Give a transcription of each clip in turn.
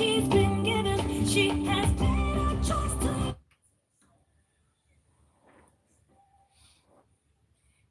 she's been given. She has made a choice to.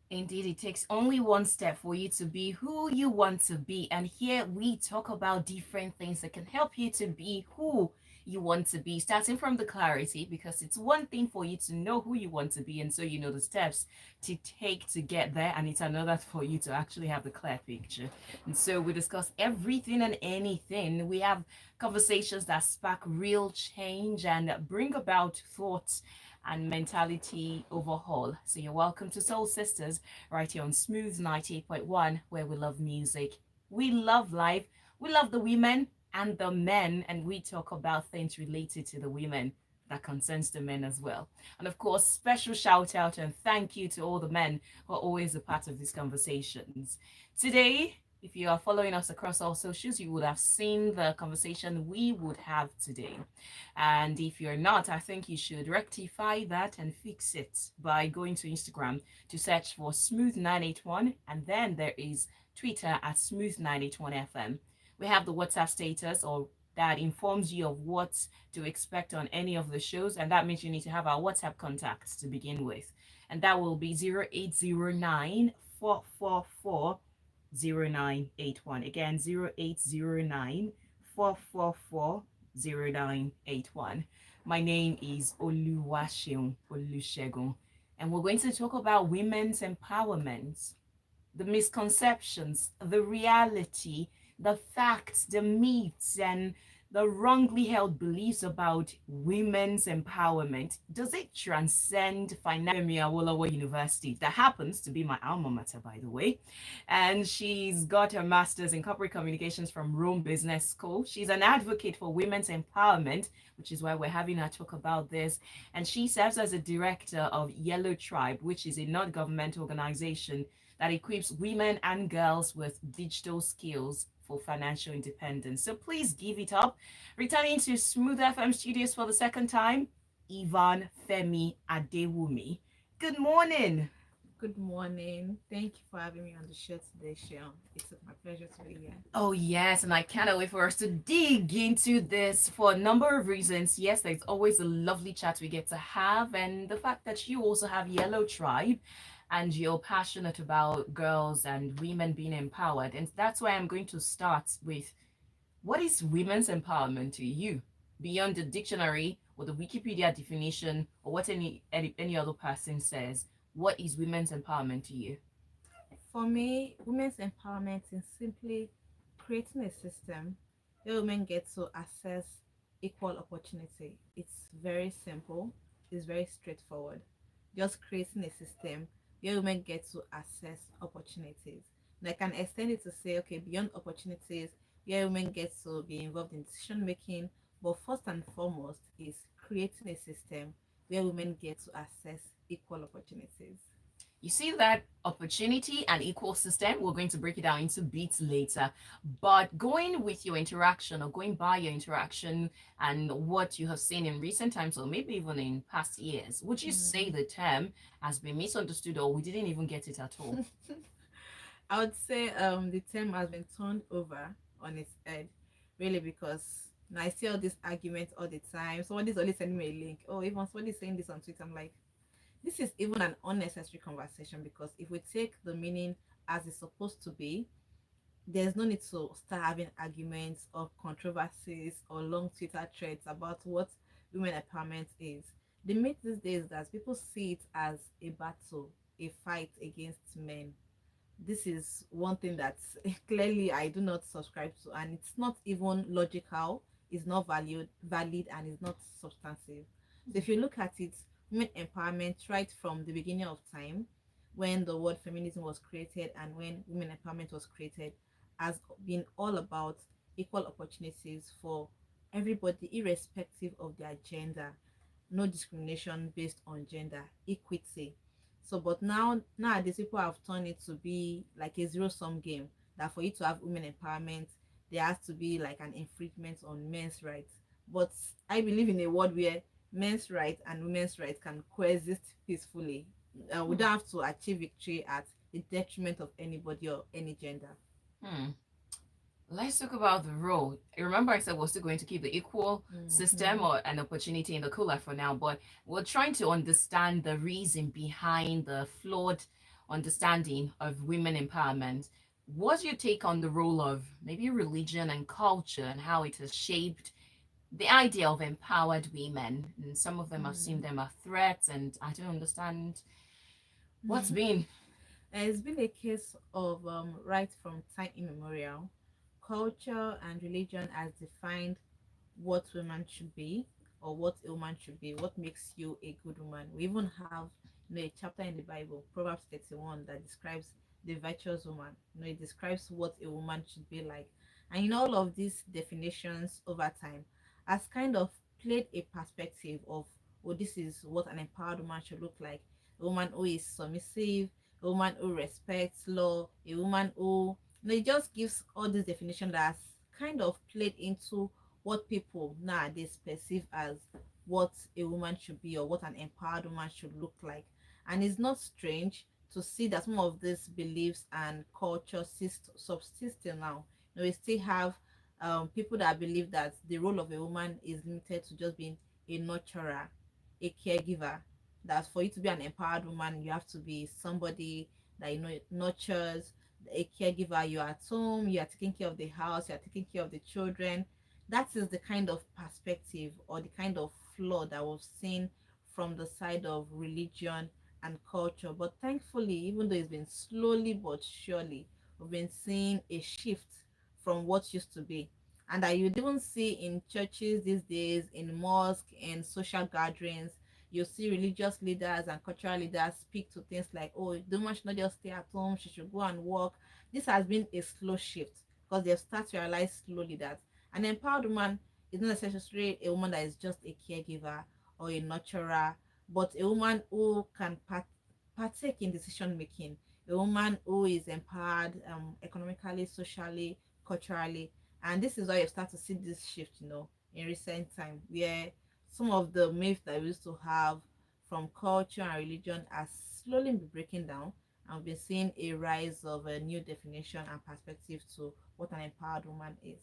Indeed, it takes only one step for you to be who you want to be. And here we talk about different things that can help you to be who you want to be, starting from the clarity, because it's one thing for you to know who you want to be, and so you know the steps to take to get there, and it's another for you to actually have the clear picture. And so we discuss everything and anything. We have conversations that spark real change and bring about thoughts and mentality overhaul. So you're welcome to Soul Sisters right here on Smooth 98.1, where we love music, we love life, we love the women and the men, and we talk about things related to the women that concerns the men as well. And of course, special shout out and thank you to all the men who are always a part of these conversations. Today, if you are following us across all socials, you would have seen the conversation we would have today. And if you're not, I think you should rectify that and fix it by going to Instagram to search for Smooth981. And then there is Twitter at Smooth981FM. We have the WhatsApp status or that informs you of what to expect on any of the shows. And that means you need to have our WhatsApp contacts to begin with. And that will be 0809 444 0981. Again, 0809 444 0981. My name is Oluwaseun, and we're going to talk about women's empowerment, the misconceptions, the reality, the facts, the myths, and the wrongly held beliefs about women's empowerment. Does it transcend financial University? That happens to be my alma mater, by the way. And she's got her master's in corporate communications from Rome Business School. She's an advocate for women's empowerment, which is why we're having her talk about this. And she serves as a director of Yellow Tribe, which is a non-governmental organization that equips women and girls with digital skills for financial independence. So please give it up. Returning to Smooth FM Studios for the second time, Yvonne Femi Adewumi. Good morning. Good morning. Thank you for having me on the show today, Sean. It's my pleasure to be here. Oh, yes, and I cannot wait for us to dig into this for a number of reasons. Yes, there's always a lovely chat we get to have, and the fact that you also have Yellow Tribe and you're passionate about girls and women being empowered. And that's why I'm going to start with, what is women's empowerment to you? Beyond the dictionary or the Wikipedia definition or what any other person says, what is women's empowerment to you? For me, women's empowerment is simply creating a system where women get to access equal opportunity. It's very simple, it's very straightforward. Just creating a system where women get to access opportunities. And I can extend it to say, okay, beyond opportunities, where women get to be involved in decision making, but first and foremost is creating a system where women get to access equal opportunities. You see that opportunity and equal system? We're going to break it down into bits later. But going with your interaction or going by your interaction and what you have seen in recent times or maybe even in past years, would you say the term has been misunderstood or we didn't even get it at all? I would say the term has been turned over on its head, really, because I see all these arguments all the time. Somebody's always sending me a link. Oh, even somebody's saying this on Twitter. I'm like, this is even an unnecessary conversation, because if we take the meaning as it's supposed to be, there's no need to start having arguments or controversies or long Twitter threads about what women empowerment is. The myth these days is that people see it as a battle, a fight against men. This is one thing that clearly I do not subscribe to, and it's not even logical, it's not valid, and it's not substantive. So if you look at it, women empowerment right from the beginning of time, when the word feminism was created and when women empowerment was created, has been all about equal opportunities for everybody, irrespective of their gender. No discrimination based on gender, equity. So, but nowadays people have turned it to be like a zero-sum game. That for you to have women empowerment, there has to be like an infringement on men's rights. But I believe in a world where men's rights and women's rights can coexist peacefully. We don't have to achieve victory at the detriment of anybody or any gender. Hmm. Let's talk about the role. Remember, I said we're still going to keep the equal system Mm-hmm. or an opportunity in the cooler for now, but we're trying to understand the reason behind the flawed understanding of women empowerment. What's your take on the role of maybe religion and culture and how it has shaped the idea of empowered women? And some of them have seen them as threats, and I don't understand what's Mm-hmm. been. It's been a case of right from time immemorial. Culture and religion has defined what women should be or what a woman should be, what makes you a good woman. We even have a chapter in the Bible, Proverbs 31, that describes the virtuous woman. It describes what a woman should be like. And in all of these definitions over time has kind of played a perspective of, oh, this is what an empowered woman should look like. A woman who is submissive, a woman who respects law, a woman who, it just gives all this definition that's kind of played into what people nowadays perceive as what a woman should be or what an empowered woman should look like. And it's not strange to see that some of these beliefs and culture subsist till now. We still have people that believe that the role of a woman is limited to just being a nurturer, a caregiver. That for you to be an empowered woman, you have to be somebody that nurtures, a caregiver. You're at home, you are taking care of the house, you are taking care of the children. That is the kind of perspective or the kind of flaw that we've seen from the side of religion and culture. But thankfully, even though it's been slowly but surely, we've been seeing a shift from what used to be. And that you'd even see in churches these days, in mosques, in social gatherings, you see religious leaders and cultural leaders speak to things like, oh, the woman should not just stay at home, she should go and work. This has been a slow shift because they've started to realize slowly that an empowered woman is not necessarily a woman that is just a caregiver or a nurturer, but a woman who can partake in decision making, a woman who is empowered economically, socially, culturally. And this is why you start to see this shift, in recent time, where some of the myths that we used to have from culture and religion are slowly be breaking down. And we've been seeing a rise of a new definition and perspective to what an empowered woman is.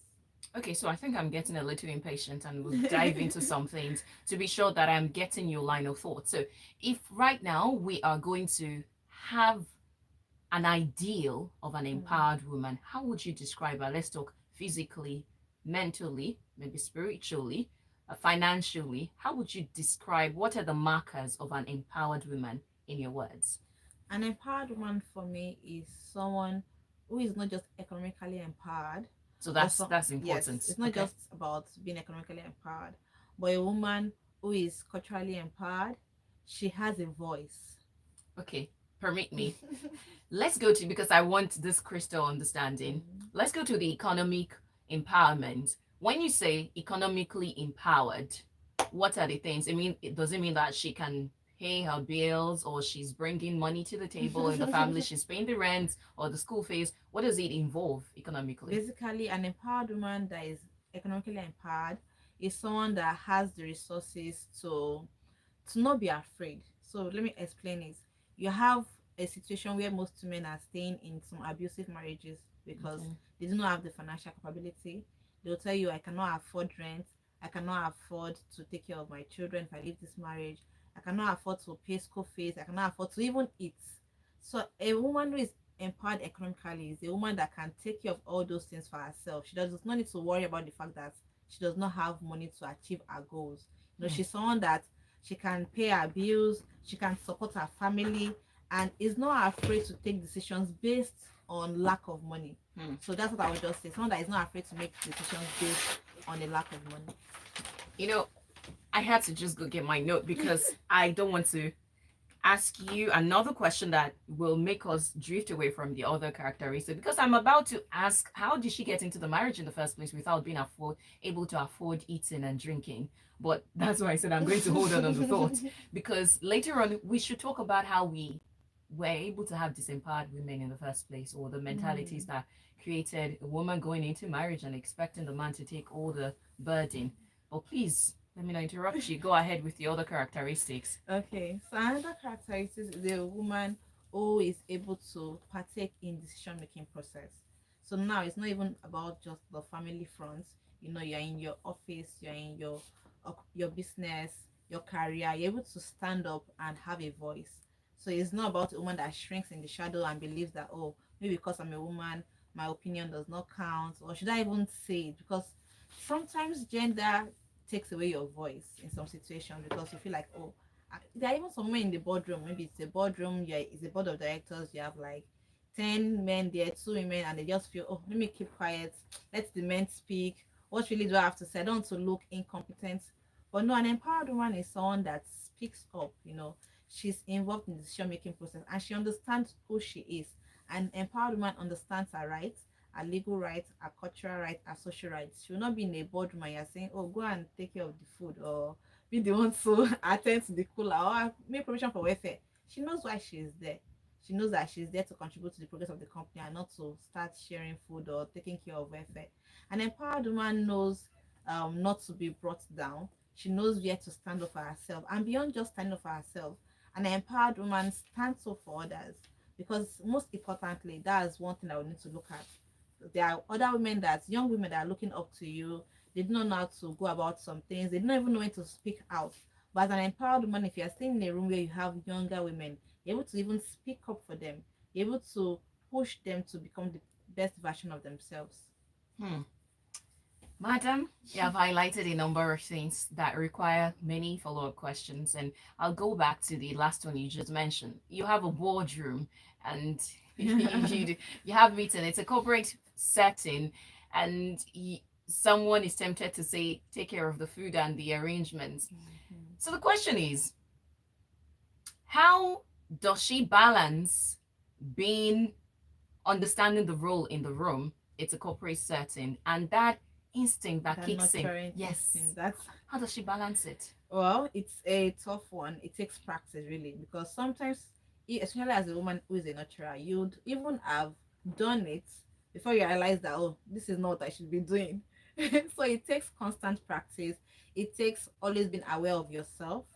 Okay, so I think I'm getting a little impatient and we'll dive into some things to be sure that I'm getting your line of thought. So, if right now we are going to have an ideal of an Mm. empowered woman, how would you describe her? Let's talk physically, mentally, maybe spiritually, financially. How would you describe what are the markers of an empowered woman in your words? An empowered woman for me is someone who is not just economically empowered, So or that's so that's yes, important. it's not Okay. just about being economically empowered, but a woman who is culturally empowered. She has a voice. Okay. Permit me. Let's go to, because I want this crystal understanding. Mhm. Let's go to the economic empowerment. When you say economically empowered, what are the things? I mean, does it mean that she can pay her bills or she's bringing money to the table in the family, she's paying the rent or the school fees? What does it involve economically? Basically, an empowered woman that is economically empowered is someone that has the resources to not be afraid. So let me explain it. You have a situation where most women are staying in some abusive marriages because Okay. they do not have the financial capability. They'll tell you, I cannot afford rent, I cannot afford to take care of my children if I leave this marriage, I cannot afford to pay school fees, I cannot afford to even eat. So a woman who is empowered economically is a woman that can take care of all those things for herself. She does not need to worry about the fact that she does not have money to achieve her goals. Hmm. She's someone that she can pay her bills, she can support her family, and is not afraid to take decisions based on lack of money. Hmm. So that's what I would just say. Someone that is not afraid to make decisions based on a lack of money. You know, I had to just go get my note because I don't want to ask you another question that will make us drift away from the other characteristic, because I'm about to ask how did she get into the marriage in the first place without being able to afford eating and drinking. But that's why I said I'm going to hold on the thought, because later on we should talk about how we were able to have disempowered women in the first place, or the mentalities Mm. that created a woman going into marriage and expecting the man to take all the burden. But please, let me not interrupt you. Go ahead with the other characteristics. Okay, so another characteristic is a woman who is able to partake in decision making process. So now it's not even about just the family front. You're in your office, you're in your business, your career, you're able to stand up and have a voice. So it's not about a woman that shrinks in the shadow and believes that, oh, maybe because I'm a woman, my opinion does not count, or should I even say it? Because sometimes gender takes away your voice in some situations because you feel like, oh, there are even some women in the boardroom. Maybe it's a boardroom, yeah, it's a board of directors. You have like 10 men there, 2 women, and they just feel, oh, let me keep quiet, let the men speak. What really do I have to say? I don't want to look incompetent. But no, an empowered woman is someone that speaks up. She's involved in the decision making process and she understands who she is. An empowered woman understands her rights, her legal rights, her cultural rights, her social rights. She will not be in a boardroom and you're saying, oh, go and take care of the food, or be the one to attend to the cooler, or make provision for welfare. She knows why she is there. She knows that she's there to contribute to the progress of the company and not to start sharing food or taking care of welfare. An empowered woman knows not to be brought down. She knows where to stand up for herself. And beyond just standing up for herself, an empowered woman stands up for others. Because most importantly, that's one thing that we need to look at. There are other women, young women that are looking up to you. They do not know how to go about some things. They don't even know when to speak out. But as an empowered woman, if you're staying in a room where you have younger women, you're able to even speak up for them. You're able to push them to become the best version of themselves. Hmm. Madam, you have highlighted a number of things that require many follow-up questions, and I'll go back to the last one you just mentioned. You have a boardroom, and you have meeting. It's a corporate setting, and someone is tempted to say, "Take care of the food and the arrangements." Mhm. So the question is, how does she balance being understanding the role in the room? It's a corporate setting, and that instinct that That kicks in. nurturing Yes. instinct. That's How does she balance it? Well, it's a tough one. It takes practice, really, because sometimes, especially as a woman who is a natural, you'd even have done it before you realize that, oh, this is not what I should be doing. So it takes constant practice. It takes always being aware of yourself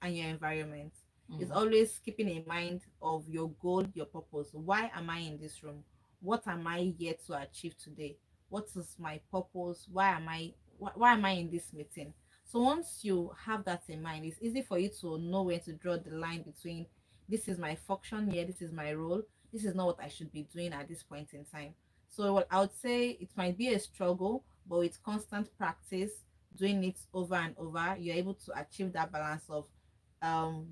and your environment. It's Mm. always keeping in mind of your goal, your purpose. Why am I in this room? What am I here to achieve today? What is my purpose? Why am I in this meeting? So once you have that in mind, it's easy for you to know where to draw the line between this is my function here, this is my role, this is not what I should be doing at this point in time. So what I would say, it might be a struggle, but with constant practice, doing it over and over, you're able to achieve that balance of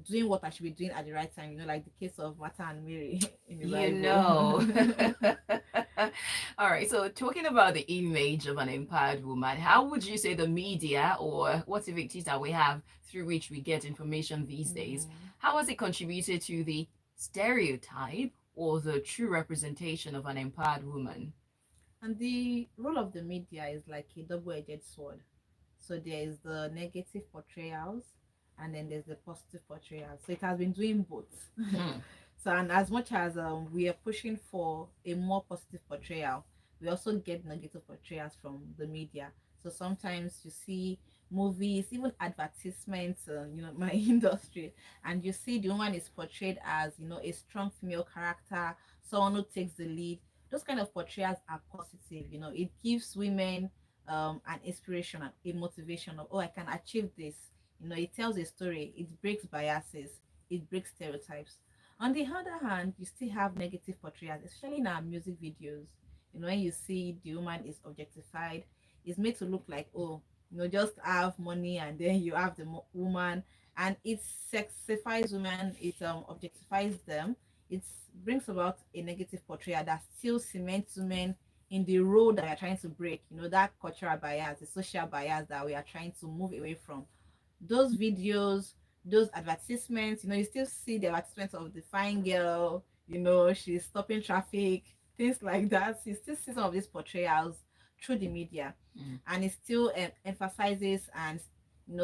doing what I should be doing at the right time, like the case of Martha and Mary in the You Bible. know. All right, so talking about the image of an empowered woman, how would you say the media or what activities that we have through which we get information these days, Mm. how has it contributed to the stereotype or the true representation of an empowered woman? And the role of the media is like a double-edged sword. So there is the negative portrayals and then there's the positive portrayals. So it has been doing both. Hmm. So, and as much as we are pushing for a more positive portrayal, we also get negative portrayals from the media. So sometimes you see movies, even advertisements, my industry, and you see the woman is portrayed as, a strong female character, someone who takes the lead. Those kind of portrayals are positive. It gives women an inspiration, a motivation of, oh, I can achieve this. It tells a story, it breaks biases, it breaks stereotypes. On the other hand, you still have negative portrayals, especially in our music videos. When you see the woman is objectified, it's made to look like, oh, just have money and then you have the woman, and it sexifies women, it objectifies them. It brings about a negative portrayal that still cements women in the road that we are trying to break. That cultural bias, the social bias that we are trying to move away from. Those videos, those advertisements, you still see the advertisements of the fine girl, she's stopping traffic, things like that. You still see some of these portrayals through the media, Mm. and it still emphasizes and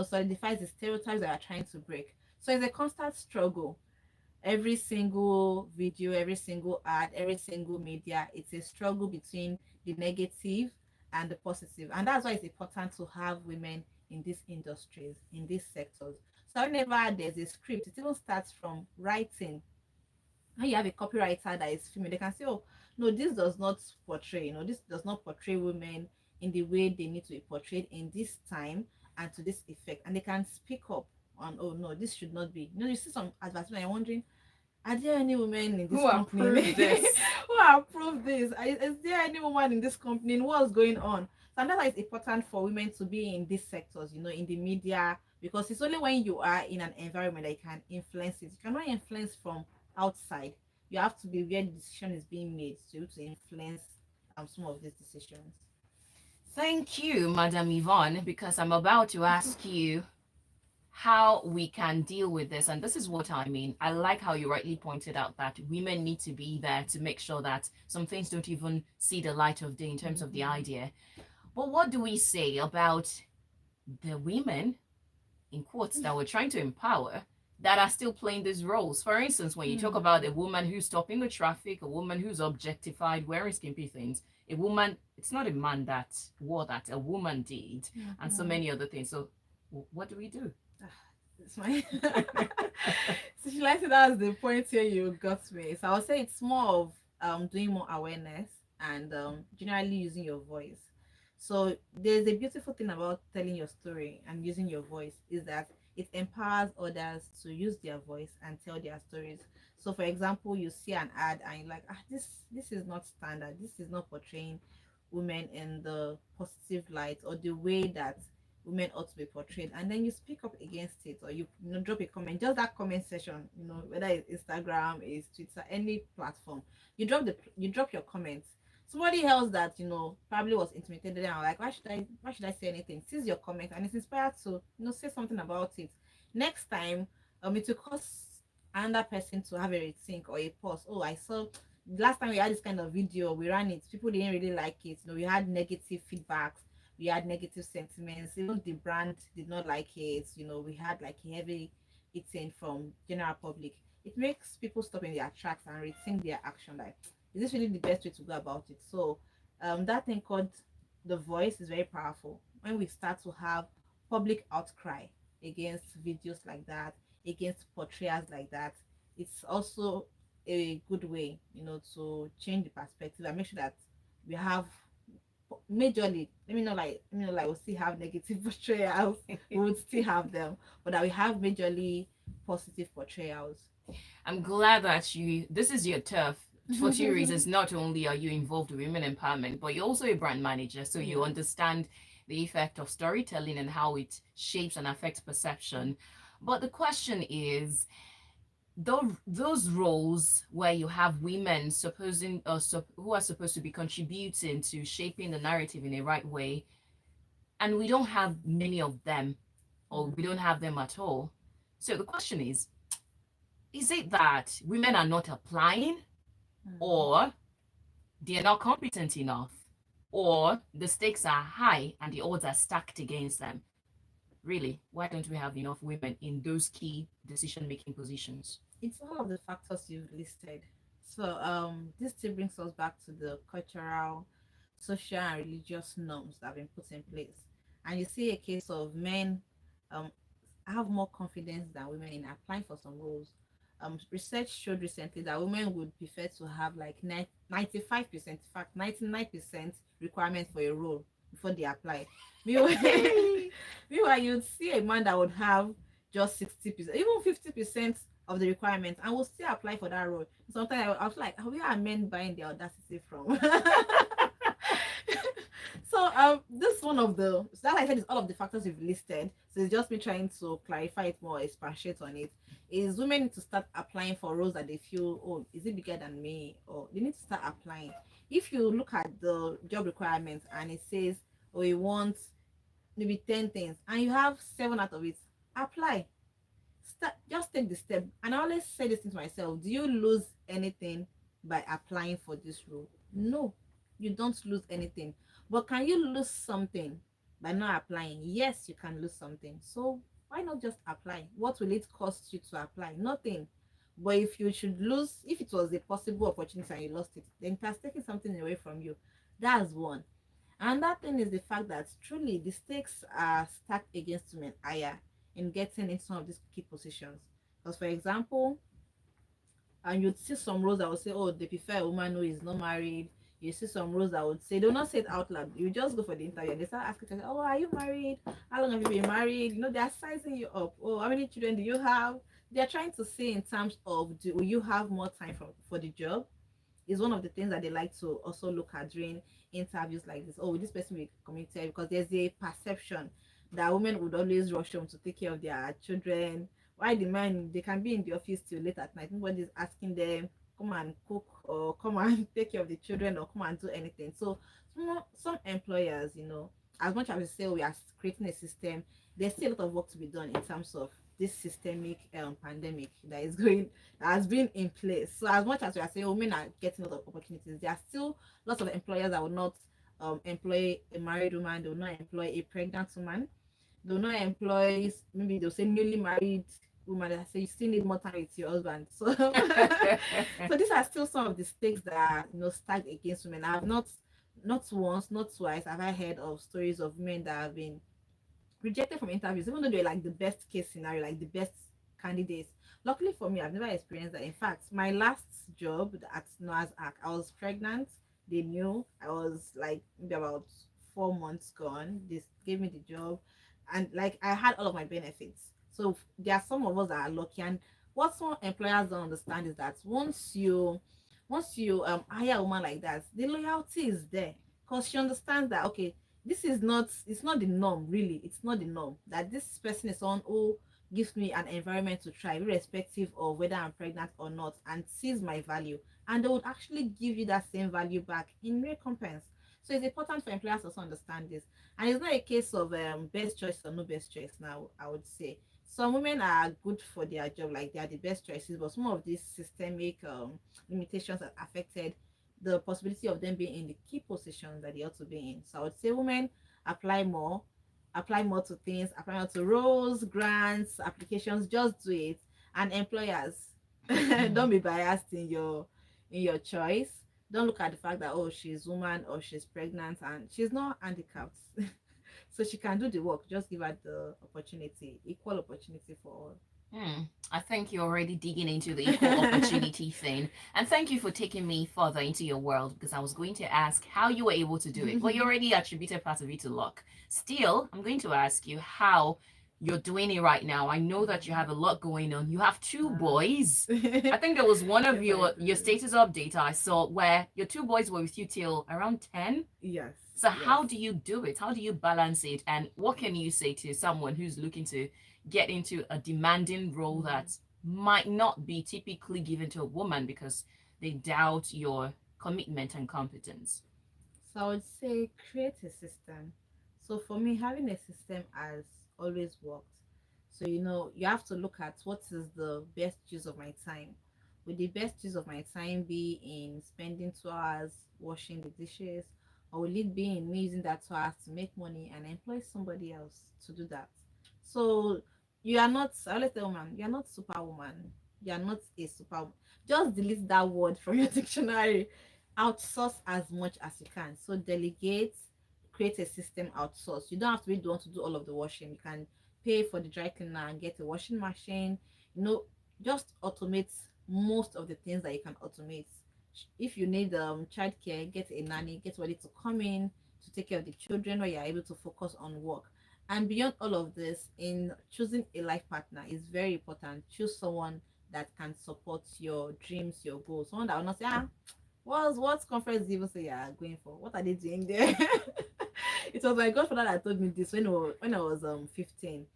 solidifies the stereotypes that are trying to break. So it's a constant struggle. Every single video, every single ad, every single media, it's a struggle between the negative and the positive. And that's why it's important to have women in these industries, in these sectors. So whenever there's a script, it even starts from writing. When you have a copywriter that is female, they can say, oh, no, this does not portray, this does not portray women in the way they need to be portrayed in this time and to this effect. And they can speak up on, oh no, this should not be. You see some advertisement, you're wondering, are there any women in this Who company approved this? who approve this? Is there any woman in this company? What's going on? So that's why it's important for women to be in these sectors, in the media, because it's only when you are in an environment that you can influence it. You cannot influence from outside. You have to be where the decision is being made to influence some of these decisions. Thank you, Madam Yvonne, because I'm about to ask you how we can deal with this. And this is what I mean. I like how you rightly pointed out that women need to be there to make sure that some things don't even see the light of day in terms of the idea. But what do we say about the women, in quotes, that we're trying to empower, that are still playing these roles? For instance, when you talk about a woman who's stopping the traffic, a woman who's objectified, wearing skimpy things, a woman, it's not a man that wore that, a woman did, and so many other things. So what do we do? It's my so she likes it. That's the point here you got me. So I'll say it's more of doing more awareness and generally using your voice. So there's a beautiful thing about telling your story and using your voice is that it empowers others to use their voice and tell their stories. So for example, you see an ad and you're like, this is not standard. This is not portraying women in the positive light or the way that women ought to be portrayed, and then you speak up against it, or you drop a comment, just that comment section, whether it's Instagram, is Twitter, any platform, you drop your comments. Somebody else that probably was intimidated and like, why should I say anything, sees your comment and is inspired to say something about it. Next time, it will cause another person to have a rethink or a pause. Oh, I saw last time we had this kind of video, we ran it, people didn't really like it, we had negative feedbacks, we had negative sentiments, even the brand did not like it, we had like a heavy eating from general public. It makes people stop in their tracks and rethink their action, like, is this really the best way to go about it? So that thing called the voice is very powerful. When we start to have public outcry against videos like that, against portrayals like that, it's also a good way, to change the perspective and make sure that we have majorly, let me know like we'll still have negative portrayals, we would still have them, but that we have majorly positive portrayals. I'm glad that this is your turf for two reasons. Not only are you involved with women empowerment, but you're also a brand manager. So you understand the effect of storytelling and how it shapes and affects perception. But the question is, those roles where you have women who are supposed to be contributing to shaping the narrative in a right way, and we don't have many of them, or we don't have them at all. So the question is it that women are not applying, or they're not competent enough, or the stakes are high and the odds are stacked against them? Really, why don't we have enough women in those key decision-making positions? It's all of the factors you've listed. So this still brings us back to the cultural, social, and religious norms that have been put in place. And you see a case of men um have more confidence than women in applying for some roles. Research showed recently that women would prefer to have like 95%, in fact 99% requirement for a role before they apply. Meanwhile, meanwhile, you'd see a man that would have just 60%, even 50% of the requirements, and will still apply for that role. Sometimes I was like, where are men buying the audacity from? So this one of the so that I said is all of the factors you've listed. So it's just me trying to clarify it more, expatiate on it. Is women need to start applying for roles that they feel, oh, is it bigger than me? Or they need to start applying. If you look at the job requirements and it says, oh, you want maybe 10 things and you have 7 out of it, apply. Start, just take the step. And I always say this thing to myself, do you lose anything by applying for this role? No, you don't lose anything. But can you lose something by not applying? Yes, you can lose something. So why not just apply? What will it cost you to apply? Nothing. But if you should lose, if it was a possible opportunity and you lost it, then it has taken something away from you. That's one. And that thing is the fact that truly the stakes are stacked against women higher in getting into some of these key positions. Because for example, And you'd see some roles that would say, oh, they prefer a woman who is not married. You see some roles that would say, they'll not say it out loud. You just go for the interview and they start asking, oh, are you married? How long have you been married? They're sizing you up. Oh, how many children do you have? They're trying to say in terms of, will you have more time for the job? Is one of the things that they like to also look at during interviews like this. Oh, will this person be committed? Because there's a perception that women would always rush home to take care of their children. Why the man, they can be in the office till late at night. Nobody's asking them, come and cook or come and take care of the children or come and do anything. So some employers, as much as we say we are creating a system, there's still a lot of work to be done in terms of this systemic pandemic that has been in place. So as much as we are saying women are getting a lot of opportunities, there are still lots of employers that will not employ a married woman, they will not employ a pregnant woman, they will not employ, maybe they'll say newly married woman that say you still need more time with your husband. So so these are still some of the stakes that are stacked against women. I have not once, not twice have I heard of stories of men that have been rejected from interviews, even though they're like the best case scenario, like the best candidates. Luckily for me, I've never experienced that. In fact, my last job at Noah's Ark, I was pregnant. They knew I was like maybe about 4 months gone. They gave me the job, and like I had all of my benefits. So there are some of us that are lucky. And what some employers don't understand is that once you hire a woman like that, the loyalty is there because she understands that okay, this is not it's not the norm. Really, it's not the norm that this person is someone who gives me an environment to try irrespective of whether I'm pregnant or not and sees my value, and they would actually give you that same value back in recompense. So it's important for employers to also understand this, and it's not a case of best choice or no best choice. Now I would say some women are good for their job, like they are the best choices, but some of these systemic limitations have affected the possibility of them being in the key positions that they ought to be in. So I would say women apply more, apply more to things, apply more to roles, grants, applications, just do it. And employers, don't be biased in your choice. Don't look at the fact that oh she's woman or she's pregnant and she's not handicapped. So she can do the work. Just give her the opportunity, equal opportunity for all. Hmm. I think you're already digging into the equal opportunity thing. And thank you for taking me further into your world because I was going to ask how you were able to do it. Well, you already attributed part of it to luck. Still, I'm going to ask you how you're doing it right now. I know that you have a lot going on. You have two boys. I think there was one of Yes, I your do. status update I saw where your two boys were with you till around 10. Yes, So yes. how do you do it? How do you balance it? And what can you say to someone who's looking to get into a demanding role Mm. that might not be typically given to a woman because they doubt your commitment and competence? So I would say create a system. So for me, having a system has always worked. So you have to look at what is the best use of my time. Would the best use of my time be in spending 2 hours washing the dishes, or will it be in me using that 2 hours to make money and employ somebody else to do that? So you are not, I always tell woman, you are not superwoman. You are not a superwoman. Just delete that word from your dictionary. Outsource as much as you can. So delegate, create a system, outsource. You don't have to be the one to do all of the washing. You can pay for the dry cleaner and get a washing machine. Just automate most of the things that you can automate. If you need childcare, get a nanny, get ready to come in to take care of the children while you're able to focus on work. And beyond all of this, in choosing a life partner is very important. Choose someone that can support your dreams, your goals. Someone that will not say, what conference do you even say you are going for? What are they doing there? It was my godfather that told me this when I was 15.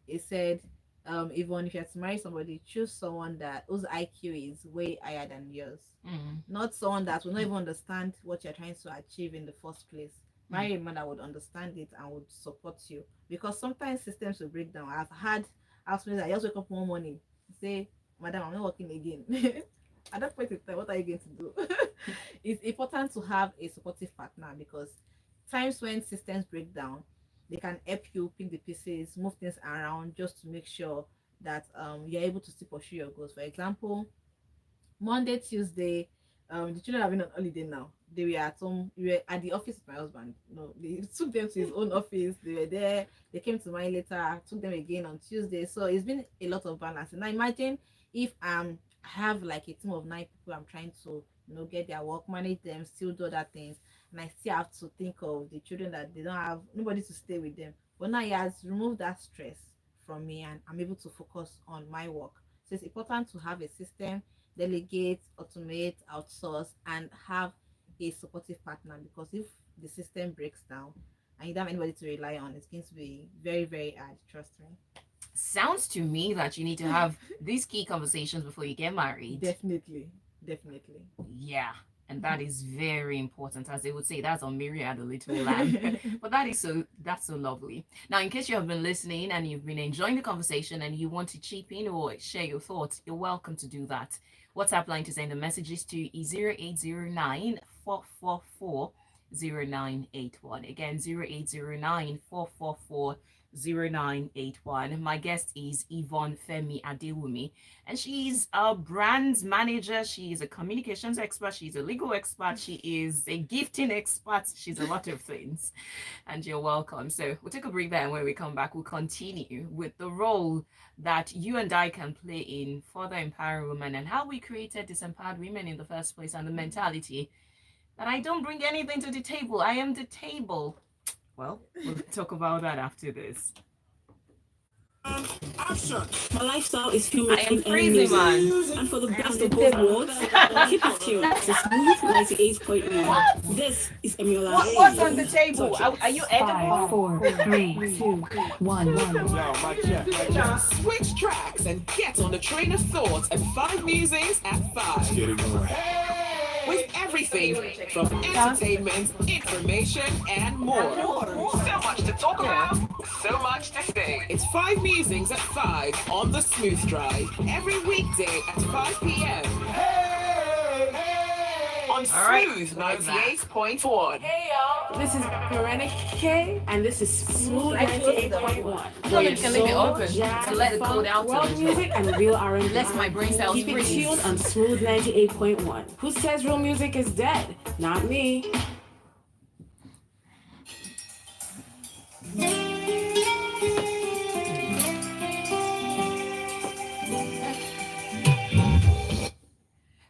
He said, Yvonne, if you have to marry somebody, choose someone that whose IQ is way higher than yours. Mm, Not someone that will not even understand what you're trying to achieve in the first place. mm, Marry a man that would understand it and would support you. Because sometimes systems will break down. I've had housemates that just wake up one morning, say, Madam, I'm not working again. At that point in time, what are you going to do? It's important to have a supportive partner because times when systems break down, they can help you pick the pieces, move things around just to make sure that you're able to still pursue your goals. For example, Monday, Tuesday, the children have been on holiday now. They were at home. We were at the office with my husband. No, they took them to his own office. They were there. They came to mine later. Took them again on Tuesday. So it's been a lot of balance. Now imagine if I'm have like a team of 9 people. I'm trying to, get their work, manage them, still do other things, and I still have to think of the children that they don't have nobody to stay with them. But now he has removed that stress from me, and I'm able to focus on my work. So it's important to have a system, delegate, automate, outsource, and have a supportive partner, because if the system breaks down and you don't have anybody to rely on, it's going to be very, very hard. Trust me. Sounds to me that you need to have these key conversations before you get married. Definitely, definitely. Yeah. And that is very important, as they would say, that's on Myriad, the little lamb. But that's so lovely. Now, in case you have been listening and you've been enjoying the conversation and you want to chip in or share your thoughts, you're welcome to do that. WhatsApp line to send the messages to is 0809 444 0981. Again, 0809 444 0981. My guest is Yvonne Femi Adewumi, and she's a brand manager. She is a communications expert. She's a legal expert. She is a gifting expert. She's a lot of things, and you're welcome. So we'll take a break there, and when we come back, we'll continue with the role that you and I can play in further empowering women and how we created disempowered women in the first place, and the mentality that I don't bring anything to the table. I am the table. Well, we'll talk about that after this. Action. My lifestyle is filled I with am crazy, man. and for the best of both worlds, keep it tuned to Smooth 98.1. This is Emiola. What's on the table? Are you edible? 5, 4, 3, 2, 1. Now switch tracks and get on the train of thought and 5 musings at 5. Get it going. With everything from entertainment, information, and more. So much to talk about, so much to say. It's 5 musings at 5 on the Smooth Drive every weekday at 5 p.m. On Smooth 98.1. This is Veronica K, and this is Smooth 98.1. So you can leave it open to let it cool down to World the music and real R&B. Let my brain cells Keep it breathe. tuned on Smooth 98.1. Who says real music is dead? Not me.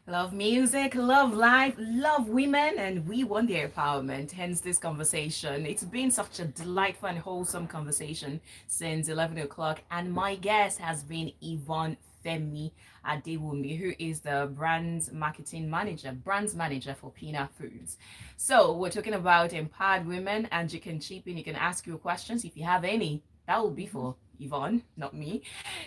Love music, love life, love women, and we want their empowerment. Hence this conversation. It's been such a delightful and wholesome conversation since 11 o'clock. And my guest has been Yvonne Femi Adewumi, who is the brands manager for Pinnah Foods. So we're talking about empowered women, and you can chip in, you can ask your questions if you have any. That will be for Yvonne, not me.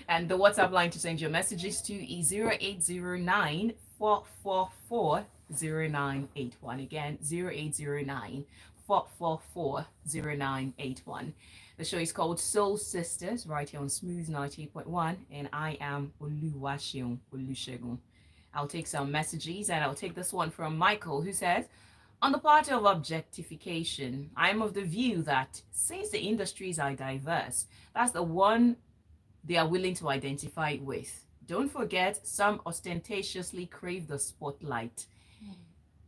And the WhatsApp line to send your messages to is 0809 444 0981. Again, 0809 444 0981. The show is called Soul Sisters, right here on Smooth 98.1, and I am Oluwaseun. I'll take some messages, and I'll take this one from Michael, who says, on the part of objectification, I am of the view that since the industries are diverse, that's the one they are willing to identify with. Don't forget, some ostentatiously crave the spotlight.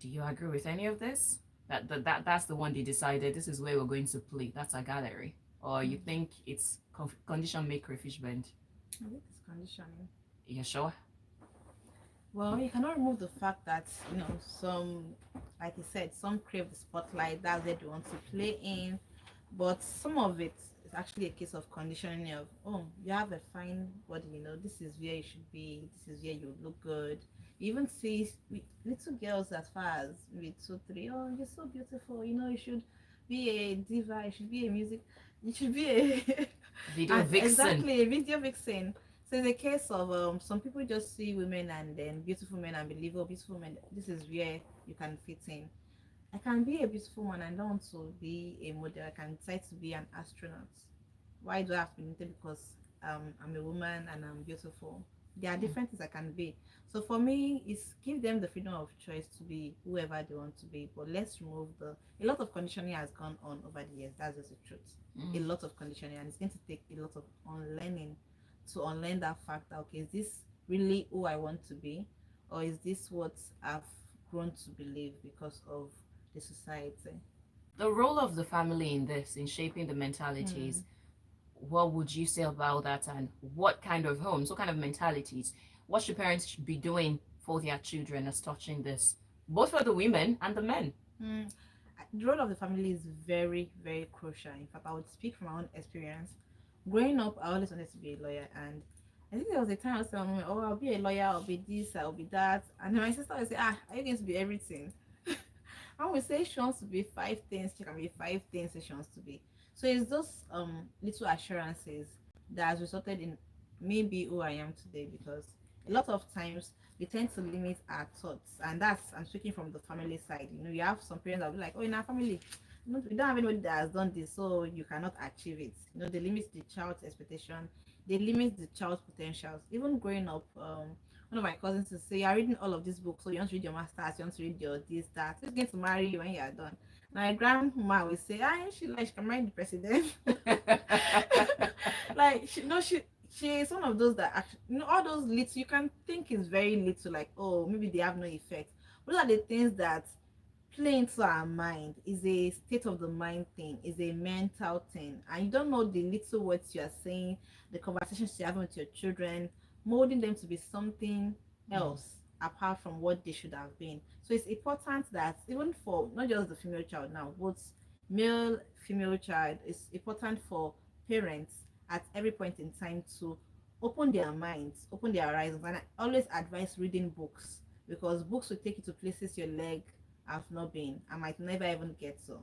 Do you agree with any of this? That's the one they decided, this is where we're going to play. That's a gallery. Or you think it's condition make crayfish bend? I think it's conditioning. You sure? Well, you cannot remove the fact that, some, like you said, some crave the spotlight, that's where they want to play in. But some of it is actually a case of conditioning of, oh, you have a fine body, this is where you should be, this is where you look good. You even see little girls as far as maybe 2, 3, oh, you're so beautiful, you should be a diva, you should be a music, you should be a Video vixen. Exactly, a video vixen. So it's a case of some people just see women and then beautiful men and believe, oh, beautiful men, this is where you can fit in. I can be a beautiful man and don't want to be a model. I can decide to be an astronaut. Why do I have to be limited because I'm a woman and I'm beautiful? There are different things I can be. So for me, it's give them the freedom of choice to be whoever they want to be. But let's remove a lot of conditioning has gone on over the years. That's just the truth. A lot of conditioning, and it's going to take a lot of unlearning to unlearn that fact that, okay, is this really who I want to be, or is this what I've grown to believe because of the society? The role of the family in this, in shaping the mentalities, what would you say about that, and what kind of homes, what kind of mentalities what should parents should be doing for their children as touching this, both for the women and the men? Mm, the role of the family is very, very crucial. In fact, I would speak from my own experience. Growing up, I always wanted to be a lawyer, and I think there was a time I was telling my mom, "Oh, I'll be a lawyer. I'll be this. I'll be that." And then my sister would say, "Ah, are you going to be everything?" I would say she wants to be five things. She can be five things that she wants to be. So it's those little assurances that has resulted in me be who I am today. Because a lot of times we tend to limit our thoughts, and that's, I'm speaking from the family side. You have some parents that will be like, "Oh, in our family, we don't have anybody that has done this, so you cannot achieve it." They limit the child's expectation, they limit the child's potentials. Even growing up, one of my cousins to say, "You're reading all of these books, so you want to read your masters, you want to read your this, that. Who's going to marry you when you are done?" My grandma will say, "Ah, she can marry the president." Like she is one of those that actually, all those little, you can think is very little, like, oh, maybe they have no effect. Those are the things that play into our mind. Is a state of the mind thing, is a mental thing, and you don't know the little words you are saying, the conversations you're having with your children, molding them to be something else apart from what they should have been. So it's important that even for not just the female child now, both male, female child, it's important for parents at every point in time to open their minds, open their horizons. And I always advise reading books, because books will take you to places your leg have not been and might never even get to.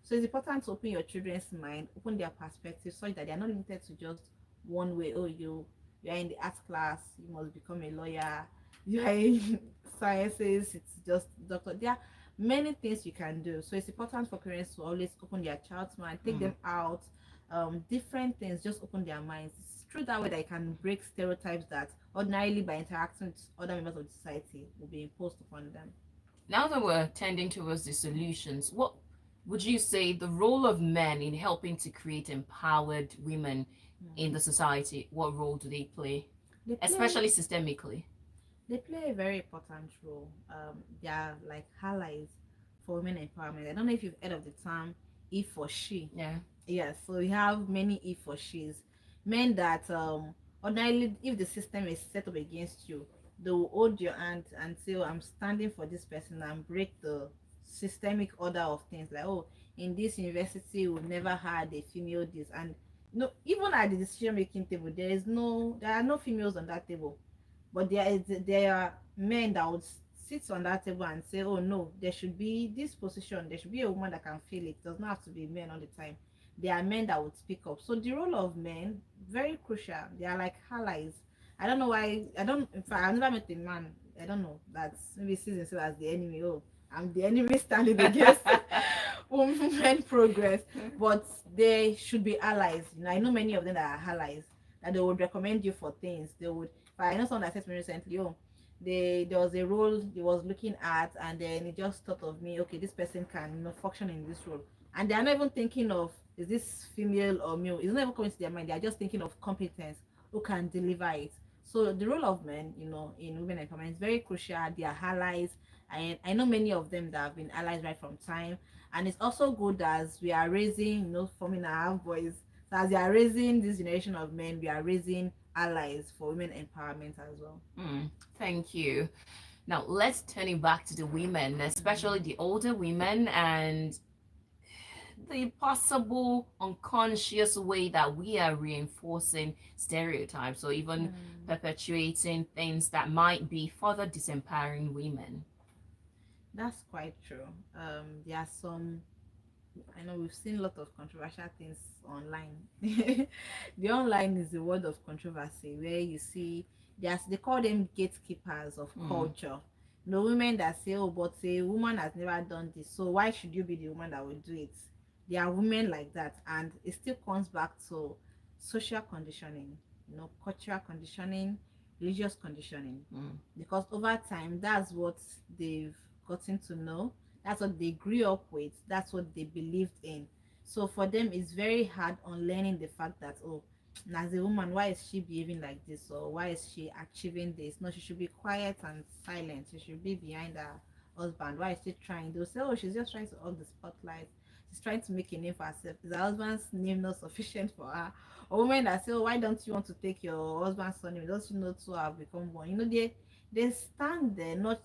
So it's important to open your children's mind, open their perspective, such that they are not limited to just one way. Oh, you are in the arts class, you must become a lawyer. You are in sciences, it's just doctor. There are many things you can do. So it's important for parents to always open their child's mind, take them out, different things, just open their minds. It's through that way that you can break stereotypes that ordinarily by interacting with other members of society will be imposed upon them. Now that we're tending towards the solutions, what would you say the role of men in helping to create empowered women in the society? What role do they play, They play, especially systemically? they play a very important role. They are like allies for women empowerment. I don't know if you've heard of the term "he for she." Yeah. Yes, so we have many he for she's, men that ordinarily, if the system is set up against you, they will hold your hand and say, "Oh, I'm standing for this person," and break the systemic order of things. Like, "Oh, in this university we've never had a female this," and no, even at the decision making table, there are no females on that table. But there are men that would sit on that table and say, "Oh no, there should be this position, there should be a woman that can fill it. It does not have to be men all the time." There are men that would speak up. So the role of men, very crucial. They are like allies. I don't know why. I don't. In fact, I've never met a man. I don't know. That's maybe sees himself as the enemy. Oh, I'm the enemy standing against women progress. But they should be allies. I know many of them that are allies, that they would recommend you for things. They would. But I know someone that said to me recently, "Oh, there was a role he was looking at, and then he just thought of me. Okay, this person can function in this role." And they are not even thinking of, is this female or male. It's not even coming to their mind. They are just thinking of competence, who can deliver it. So the role of men, in women empowerment is very crucial. They are allies. I know many of them that have been allies right from time. And it's also good as we are raising, forming our boys. So as we are raising this generation of men, we are raising allies for women empowerment as well. Thank you. Now let's turn it back to the women, especially the older women, and the possible unconscious way that we are reinforcing stereotypes or even perpetuating things that might be further disempowering women. That's quite true. There are some, I know we've seen a lot of controversial things online. The online is the world of controversy, where you see they call them gatekeepers of culture. Women that say, "Oh, but a woman has never done this, so why should you be the woman that will do it?" There are women like that, and it still comes back to social conditioning, cultural conditioning, religious conditioning, because over time that's what they've gotten to know, that's what they grew up with, that's what they believed in. So for them it's very hard unlearning the fact that, oh, as a woman, why is she behaving like this, or why is she achieving this? No, she should be quiet and silent, she should be behind her husband. Why is she trying? They'll say, "Oh, she's just trying to hold the spotlight." She's trying to make a name for herself. Is her husband's name not sufficient for her? Or women that say, oh, why don't you want to take your husband's surname? Don't you know to have become one? They stand there not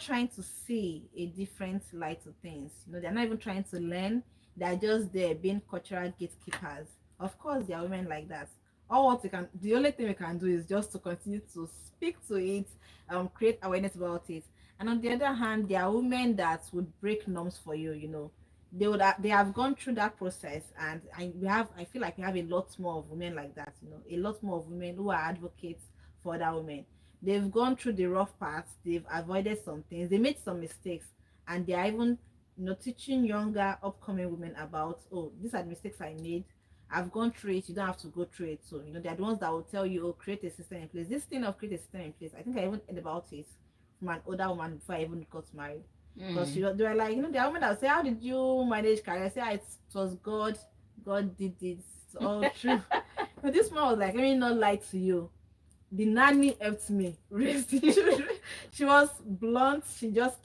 trying to see a different light to things. They're not even trying to learn. They're just there being cultural gatekeepers. Of course, there are women like that. All what we can, the only thing we can do is just to continue to speak to it, create awareness about it. And on the other hand, there are women that would break norms for you. They have gone through that process, and I feel like we have a lot more of women like that. A lot more of women who are advocates for other women. They've gone through the rough parts, they've avoided some things, they made some mistakes, and they are even teaching younger upcoming women about, oh, these are the mistakes I made. I've gone through it, you don't have to go through it. So they're the ones that will tell you, oh, create a system in place. This thing of create a system in place, I think I even heard about it from an older woman before I even got married. Because they were like, there are women that will say, how did you manage career? I say, it was God did it, it's all true. But this one was like, let me not lie to you, the nanny helped me raise the children. She was blunt.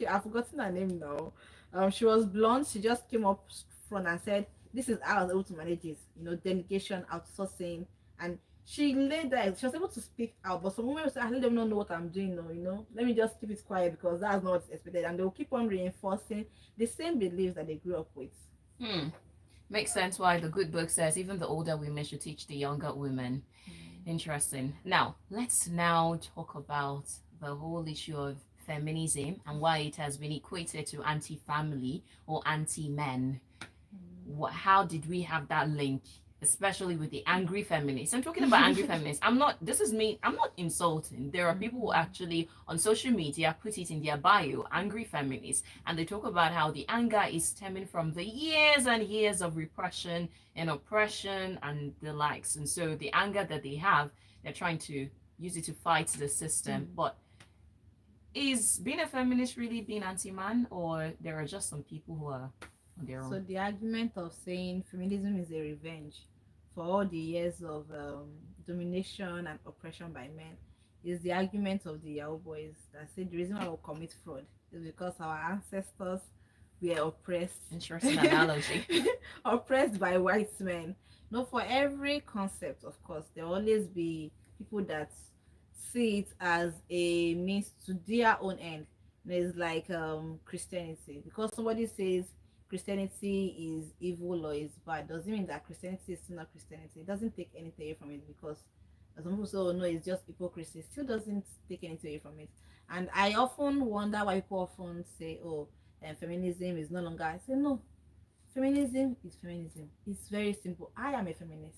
I've forgotten her name now. She was blunt. She just came up front and said, this is how I was able to manage it. Delegation, outsourcing. And she laid that. She was able to speak out. But some women will say, I don't even know what I'm doing now. Let me just keep it quiet because that's not what's expected. And they will keep on reinforcing the same beliefs that they grew up with. Makes sense why the good book says even the older women should teach the younger women. Interesting. Now, let's talk about the whole issue of feminism and why it has been equated to anti-family or anti-men. How did we have that link, especially with the angry feminists? I'm talking about angry feminists. I'm not insulting. There are people who actually on social media put it in their bio, angry feminists, and they talk about how the anger is stemming from the years and years of repression and oppression and the likes. And so the anger that they have, they're trying to use it to fight the system. But is being a feminist really being anti-man, or there are just some people who are on their own? So the argument of saying feminism is a revenge for all the years of domination and oppression by men is the argument of the Yahoo boys that say the reason why we commit fraud is because our ancestors were oppressed. Interesting analogy. Oppressed by white men. For every concept, of course, there will always be people that see it as a means to their own end. There's like Christianity. Because somebody says Christianity is evil or is bad, doesn't mean that Christianity is still not Christianity. It doesn't take anything away from it, because some people say, oh no, it's just hypocrisy. It still doesn't take anything away from it. And I often wonder why people often say, oh, feminism is no longer. I say, no, feminism is feminism. It's very simple. I am a feminist.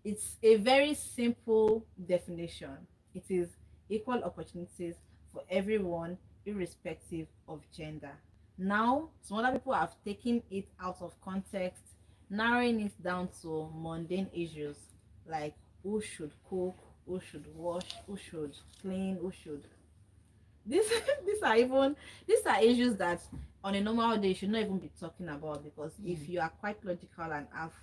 It's a very simple definition. It is equal opportunities for everyone, irrespective of gender. Now, some other people have taken it out of context, narrowing it down to mundane issues like who should cook, who should wash, who should clean, who should. These are issues that on a normal day you should not even be talking about, because if you are quite logical and have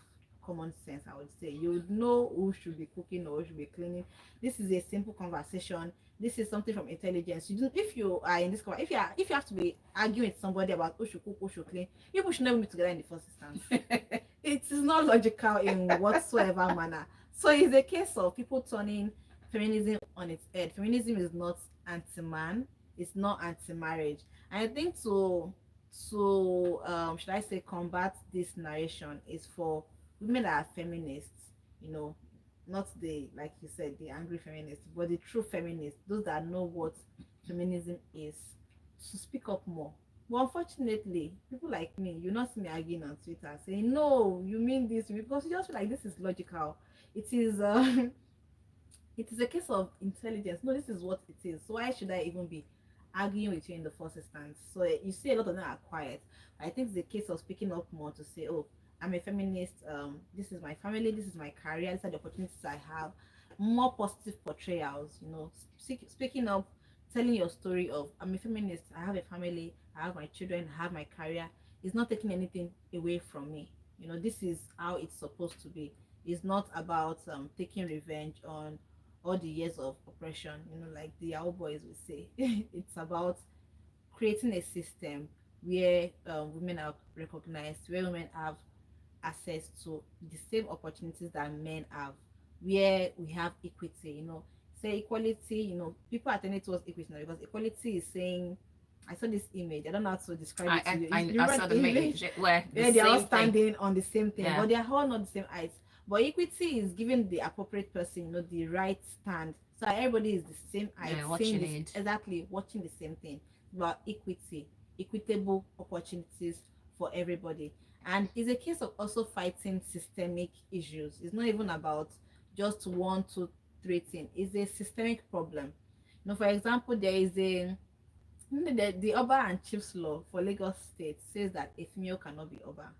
common sense, I would say you would know who should be cooking or who should be cleaning. This is a simple conversation. This is something from intelligence. If you are in this if you have to be arguing with somebody about who should cook, who should clean, people should never be together in the first instance. It is not logical in whatsoever manner. So it's a case of people turning feminism on its head. Feminism is not anti-man, it's not anti-marriage. And I think to should I say combat this narration is for women that are feminists, not the, like you said, the angry feminists, but the true feminists, those that know what feminism is, to speak up more. But unfortunately, people like me, you not see me arguing on Twitter saying, no, you mean this, because you just feel like this is logical. It is it is a case of intelligence. No, this is what it is. So why should I even be arguing with you in the first instance? So you see a lot of them are quiet. I think it's a case of speaking up more to say, oh, I'm a feminist, this is my family, this is my career, these are the opportunities I have. More positive portrayals, speaking up, telling your story of, I'm a feminist, I have a family, I have my children, I have my career. It's not taking anything away from me. This is how it's supposed to be. It's not about taking revenge on all the years of oppression, like the Yahoo boys would say. It's about creating a system where women are recognized, where women have access to the same opportunities that men have, where we have equity, say equality, people are tending towards equity now because equality is saying, I saw this image, I don't know how to describe it to you. You I read saw the the image image where the where they're all same thing. standing on the same thing, Yeah. but they're all not the same height. But equity is giving the appropriate person, the right stand. So everybody is the same height, Yeah, seeing watching this, it. exactly watching the same thing. But equity, equitable opportunities for everybody. And it's a case of also fighting systemic issues. It's not even about just one, two, three things. It's a systemic problem. For example, there is the Oba and Chiefs law for Lagos State says that a female cannot be Oba.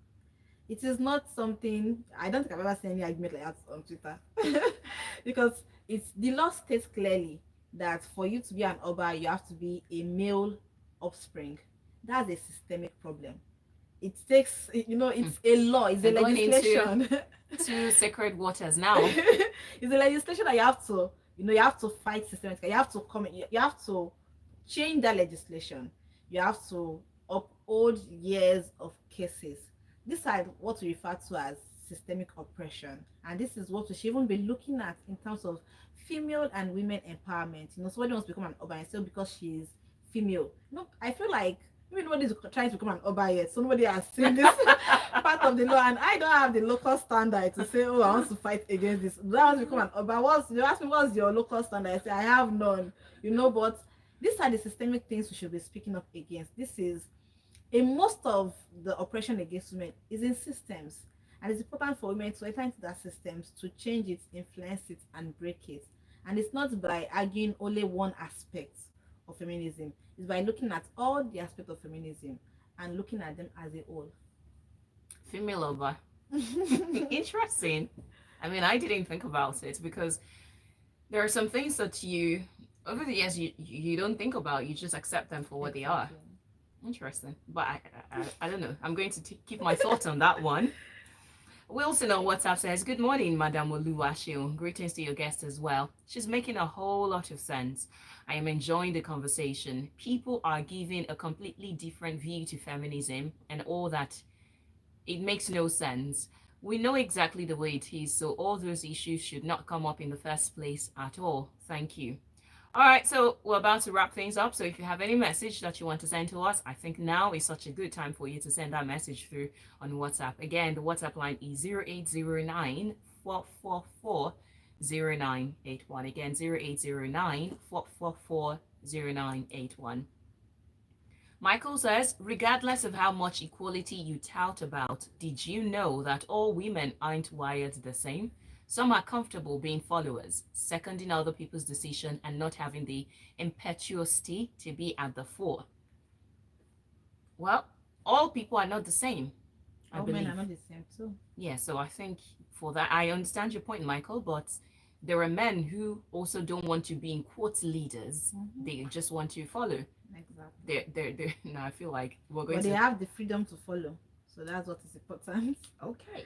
It is not something, I don't think I've ever seen any argument like that on Twitter. Because the law states clearly that for you to be an Oba, you have to be a male offspring. That's a systemic problem. It takes, it's a law, it's a We're going legislation. to sacred waters now. It's a legislation that you have to, you have to fight systematically. You have to come in, you have to change that legislation. You have to uphold years of cases. These are what we refer to as systemic oppression, and this is what we should even be looking at in terms of female and women empowerment. Somebody wants to become an Oba and still because she is female. I feel like maybe nobody is trying to become an Oba yet, so nobody has seen this part of the law, and I don't have the local standard to say, oh, I want to fight against this. I want to become an Oba. You ask me what's your local standard, I say I have none. But these are the systemic things we should be speaking up against. This is most of the oppression against women is in systems, and it's important for women to enter into that systems to change it, influence it, and break it. And it's not by arguing only one aspect of feminism. It's by looking at all the aspects of feminism and looking at them as a whole. Female Oba. Interesting. I mean, I didn't think about it because there are some things that you over the years you don't think about. You just accept them for what they are. Interesting. But I don't know. I'm going to keep my thoughts on that one. Wilson on WhatsApp says, good morning, Madam Oluwaseun. Greetings to your guest as well. She's making a whole lot of sense. I am enjoying the conversation. People are giving a completely different view to feminism and all that. It makes no sense. We know exactly the way it is, so all those issues should not come up in the first place at all. Thank you. All right, so we're about to wrap things up. So if you have any message that you want to send to us, I think now is such a good time for you to send that message through on WhatsApp. Again, the WhatsApp line is 0809 444 0981. Again, 0809 444 0981. Michael says, regardless of how much equality you tout about, did you know that all women aren't wired the same? Some are comfortable being followers, seconding other people's decision and not having the impetuosity to be at the fore. Well, all people are not the same. All men are not the same too. Yeah, so I think for that, I understand your point, Michael, but there are men who also don't want to be in quotes leaders. Mm-hmm. They just want to follow. Exactly. They're no, I feel like we're going but they have the freedom to follow. So that's what is important. Okay.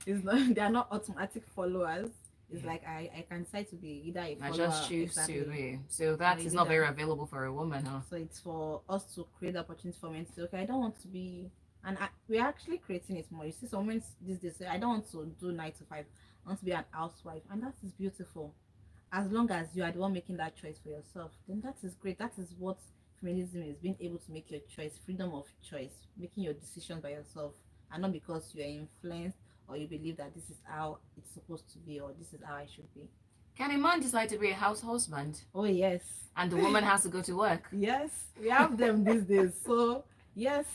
They are not automatic followers. It's like I can decide to be either a follower. I just choose to be. So that is not very available for a woman, huh? So it's for us to create the opportunity for men to say, okay, I don't want to be, and we're actually creating it more. You see, some women these days say, I don't want to do 9 to 5. I want to be an housewife, and that is beautiful. As long as you are the one making that choice for yourself, then that is great. That is what feminism is, being able to make your choice, freedom of choice, making your decisions by yourself, and not because you are influenced or you believe that this is how it's supposed to be or this is how I should be. Can a man decide to be a house husband? Oh yes. And the woman has to go to work? Yes, we have them these days. So yes.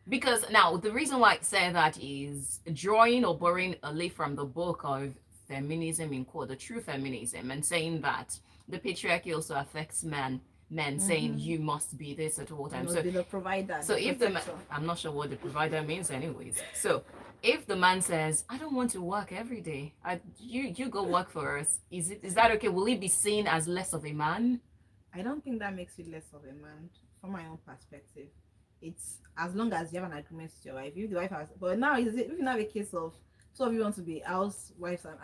Because now the reason why I say that is drawing or borrowing a leaf from the book of feminism in quote, the true feminism, and saying that the patriarchy also affects men saying you must be this at all times. So be the provider. So if the man, I'm not sure what the provider means anyways. So if the man says, I don't want to work every day, you go work for us, is that okay? Will he be seen as less of a man? I don't think that makes you less of a man from my own perspective. It's as long as you have an agreement with your wife. If the wife has, but now if you have a case of two of you want to be housewives and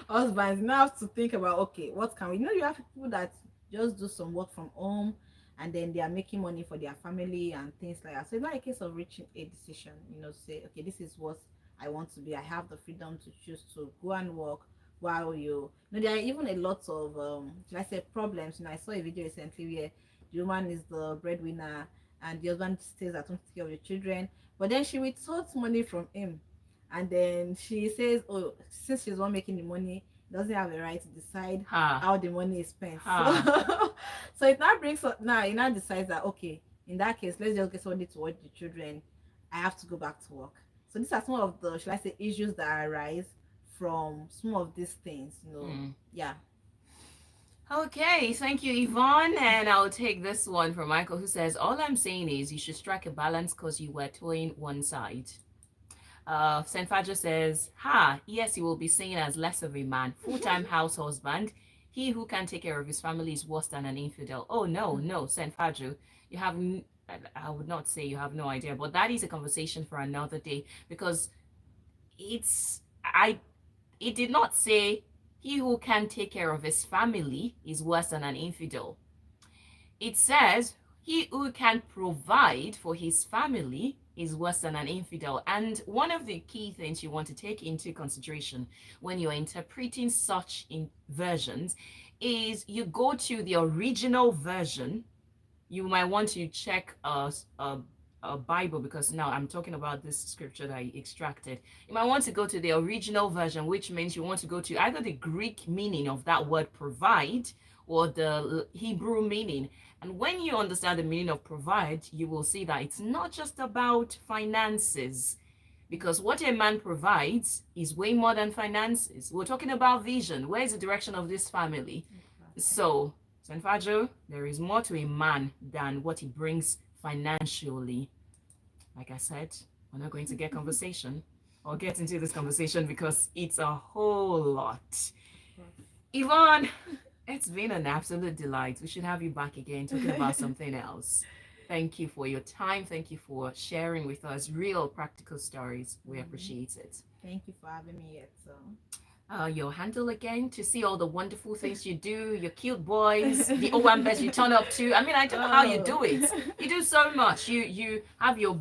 husbands, you now have to think about, okay, what can we, you have people that just do some work from home and then they are making money for their family and things like that. So it's not a case of reaching a decision, say, okay, this is what I want to be. I have the freedom to choose to go and work while there are even a lot of like I say problems. I saw a video recently where the woman is the breadwinner and the husband stays at home to take care of the children, but then she withholds money from him, and then she says, oh, since she's one making the money, doesn't have a right to decide how the money is spent. So it now brings up, now it now decides that, okay, in that case, let's just get somebody to watch the children. I have to go back to work. So these are some of the, should I say, issues that arise from some of these things, Yeah. Okay, thank you, Yvonne. And I'll take this one from Michael, who says, all I'm saying is you should strike a balance because you were toeing one side. St. Fajo says, yes, he will be seen as less of a man, full-time house husband. He who can take care of his family is worse than an infidel. Oh, no, St. Fajo, you have, I would not say you have no idea, but that is a conversation for another day, because it did not say he who can take care of his family is worse than an infidel. It says he who can provide for his family is worse than an infidel. And one of the key things you want to take into consideration when you're interpreting such versions is you go to the original version. You might want to check a Bible, because now I'm talking about this scripture that I extracted. You might want to go to the original version, which means you want to go to either the Greek meaning of that word provide or the Hebrew meaning. And when you understand the meaning of provide, you will see that it's not just about finances, because what a man provides is way more than finances. We're talking about vision. Where is the direction of this family? So, St. Fajo, there is more to a man than what he brings financially. Like I said, we're not going to get into this conversation because it's a whole lot. Yvonne, it's been an absolute delight. We should have you back again talking about something else. Thank you for your time. Thank you for sharing with us real practical stories. We appreciate it. Thank you for having me here. Your handle again, to see all the wonderful things you do, your cute boys, the Owambes you turn up to. I mean, I don't know how you do it. You do so much. You have your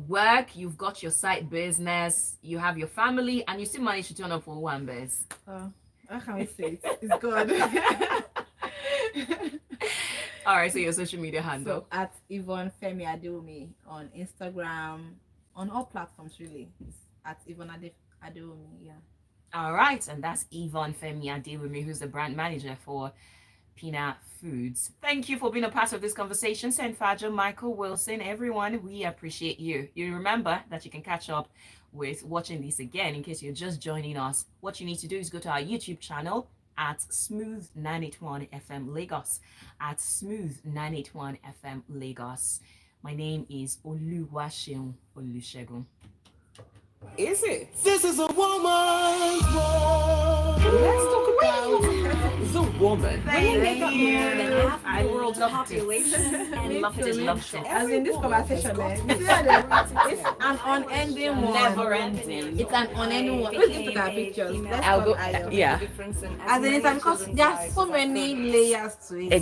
work, you've got your side business, you have your family, and you still manage to turn up for Owambes. How can we say it? It's good. All right, so your social media handle. So at Yvonne Femi Adewumi on Instagram, on all platforms really. It's at Yvonne Adewumi, yeah. All right, and that's Yvonne Femi Adewumi, who's the brand manager for Pinnah Foods. Thank you for being a part of this conversation. St. Fajo, Michael, Wilson, everyone, we appreciate you. You remember that you can catch up with watching this again in case you're just joining us. What you need to do is go to our YouTube channel at Smooth 981 FM Lagos, at Smooth 981 FM Lagos. My name is Oluwaseun Olusegun. Is it? This is a woman's world. Let's talk about the woman. Women make up more than half I the world's loved it. population. And loved it. As in this conversation, it's an unending one. Never ending. It's an unending one. Let's look at pictures. Let's I'll go. talk Ayo. Yeah. As in, it's because there are so many layers to it. Exactly.